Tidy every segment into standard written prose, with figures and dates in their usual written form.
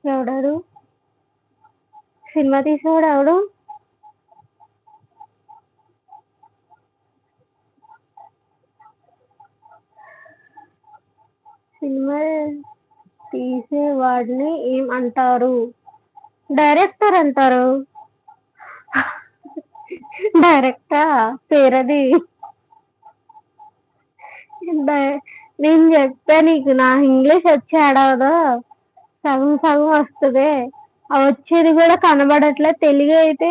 ఎవడాడు సినిమా తీసేవాడు ఎవడు? సినిమా తీసేవాడిని ఏం అంటారు? డైరెక్టర్ అంటారు. డైరెక్టా పేరది? నేను చెప్పా నీకు, నా ఇంగ్లీష్ వచ్చి ఏడవదు, సగం సగం వస్తుంది. ఆ వచ్చేది కూడా కనబడట్లే. తెలుగు అయితే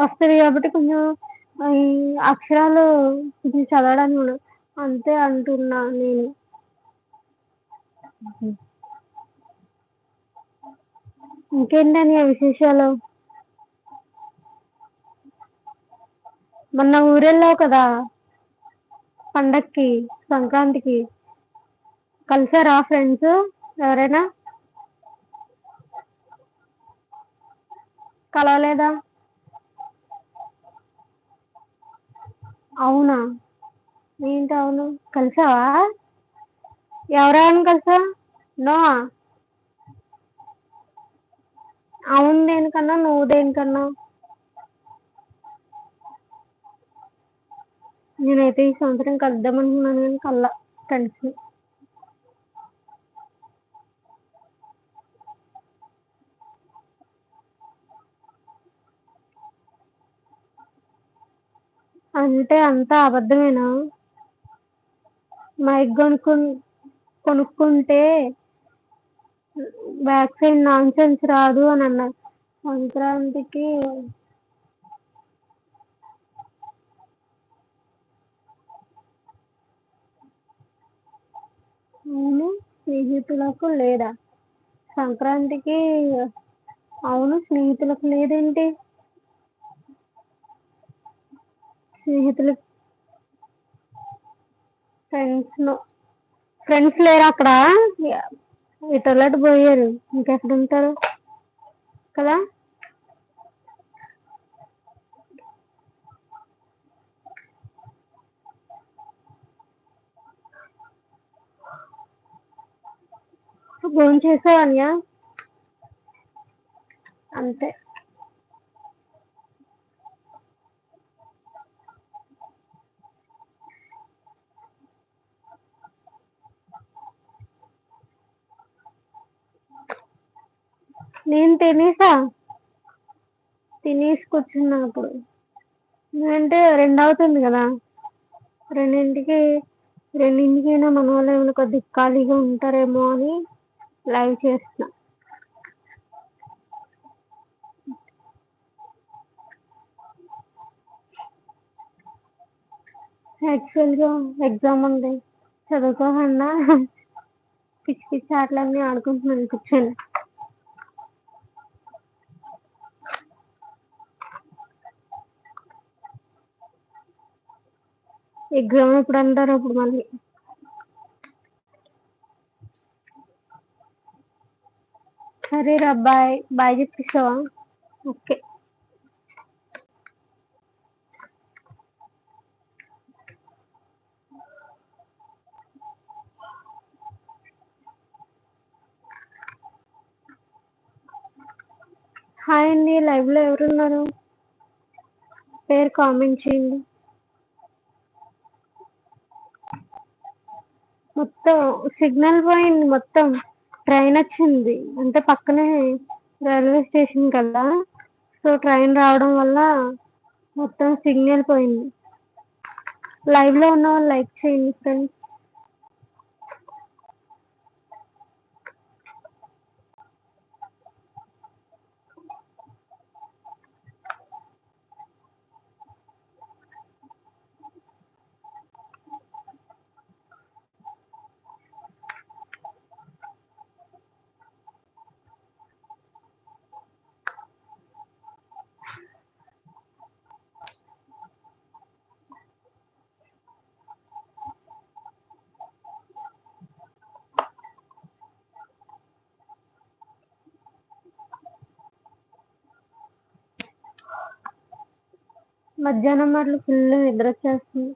వస్తుంది కాబట్టి కొంచెం ఈ అక్షరాలు కొంచెం చదవడానికి కూడా అంతే అంటున్నా నేను. ఇంకేంటని ఆ విశేషాలు? మొన్న ఊరెళ్ళావు కదా పండక్కి, సంక్రాంతికి. కలిసారా ఫ్రెండ్స్ ఎవరైనా? కలవలేదా? అవునా? ఏంటి అవును, కలిసావా? ఎవరెవరిని కలిసా? నో. అవును దేనికన్నా, నువ్వు దేనికన్నా? నేనైతే ఈ సంవత్సరం కలుద్దాం అనుకున్నాను కానీ కల్లా ఫ్రెండ్స్. అంటే అంతా అబద్ధమేనా? మైక్ కొనుక్కుంటే వ్యాక్సిన్ నాన్ సెన్స్ రాదు అని అన్నారు సంక్రాంతికి. అవును స్నేహితులకు లేదా? సంక్రాంతికి అవును స్నేహితులకు లేదేంటి? స్నేహితులు ఫ్రెండ్స్ లేరు అక్కడ. ఇటర్లట్ పోయారు, ఇంకెక్కడ ఉంటారు కదా. ఫోన్ చేసావన్యా? అంతే. నేను తినేసి కూర్చున్నా అప్పుడు. అంటే 2 అవుతుంది కదా, రెండింటికి రెండింటికైనా మన వాళ్ళు ఏమైనా కొద్దిగా ఖాళీగా ఉంటారేమో అని లైవ్ చేస్తున్నా. యాక్చువల్గా ఎగ్జామ్ ఉంది, చదువుకోకుండా పిచ్చి పిచ్చి ఆటలన్నీ ఆడుకుంటున్నాను కూర్చొని. ఎగ్జామ్ ఎప్పుడు అంటారు అప్పుడు మళ్ళీ. సరే రా, బాయ్ బాయ్ చెప్పేసావా? ఓకే. హాయ్ అండి, లైవ్ లో ఎవరున్నారు? పేరు కామెంట్ చేయండి. మొత్తం సిగ్నల్ పోయింది, మొత్తం ట్రైన్ వచ్చింది అంటే పక్కనే రైల్వే స్టేషన్ కదా, సో ట్రైన్ రావడం వల్ల మొత్తం సిగ్నల్ పోయింది. లైవ్ లో ఉన్న వాళ్ళు లైక్ చేయండి ఫ్రెండ్స్. మధ్యాహ్నం మాటలు ఫుల్ నిద్ర వచ్చేస్తుంది.